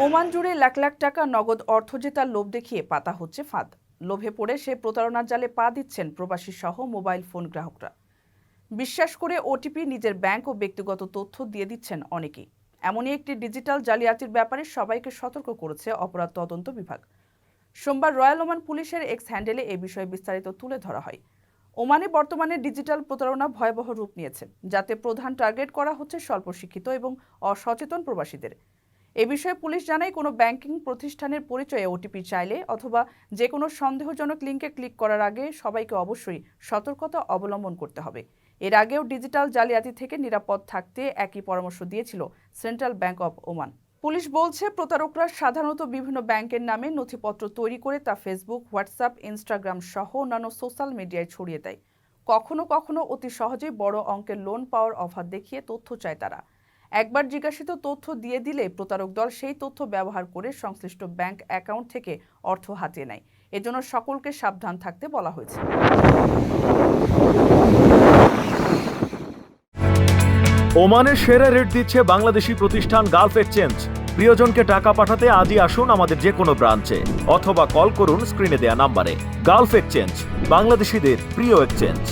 Oman জুড়ে লাখ লাখ টাকা নগদ অর্থ জেতার লোভ দেখিয়ে পাতা হচ্ছে ফাঁদ। লোভে পড়ে সে প্রতারণার জালে পা দিচ্ছেন প্রবাসী সহ মোবাইল ফোন গ্রাহকরা। বিশ্বাস করে ওটিপি, নিজের ব্যাংক ও ব্যক্তিগত তথ্য দিয়ে দিচ্ছেন অনেকেই। এমনই একটি ডিজিটাল জালিয়াতির ব্যাপারে সবাইকে সতর্ক করেছে অপরাধ তদন্ত বিভাগ। সোমবার রয়্যাল ওমান পুলিশের এক্স হ্যান্ডেলে এ বিষয়ে বিস্তারিত তুলে ধরা হয়। ওমানে বর্তমানে ডিজিটাল প্রতারণা ভয়াবহ রূপ নিয়েছে, যাতে প্রধান টার্গেট করা হচ্ছে স্বল্প শিক্ষিত এবং অসচেতন প্রবাসীদের। এ বিষয়ে পুলিশ জানায়, কোনো ব্যাংকিং প্রতিষ্ঠানের পরিচয়ে ওটিপি চাইলে অথবা যে কোনো সন্দেহজনক লিঙ্কে ক্লিক করার আগে সবাইকে অবশ্যই সতর্কতা অবলম্বন করতে হবে। এর আগেও ডিজিটাল জালিয়াতি থেকে নিরাপদ থাকতে একই পরামর্শ দিয়েছিল central bank of Oman. Police বলছে, প্রতারকরা সাধারণত বিভিন্ন ব্যাংকের নামে নথিপত্র তৈরি করে তা ফেসবুক, হোয়াটসঅ্যাপ, ইনস্টাগ্রাম সহ অন্যান্য সোশ্যাল মিডিয়ায় ছড়িয়ে দেয়। কখনো কখনো অতি সহজেই বড় অঙ্কের লোন পাওয়ার অফার দেখিয়ে তথ্য চায় তারা। একবার জিজ্ঞাসিত তথ্য দিয়ে দিলে প্রতারক দল সেই তথ্য ব্যবহার করে সংশ্লিষ্ট ব্যাংক অ্যাকাউন্ট থেকে অর্থ হাতিয়ে নেয়। এজন্য সকলকে সাবধান থাকতে বলা হয়েছে। ওমানের সেরা রেট দিচ্ছে বাংলাদেশি প্রতিষ্ঠান গালফ এক্সচেঞ্জ। প্রিয়জনকে টাকা পাঠাতে আজই আসুন আমাদের যে কোনো ব্রাঞ্চে অথবা কল করুন স্ক্রিনে দেয়া নাম্বারে। গালফ এক্সচেঞ্জ, বাংলাদেশিদের প্রিয় এক্সচেঞ্জ।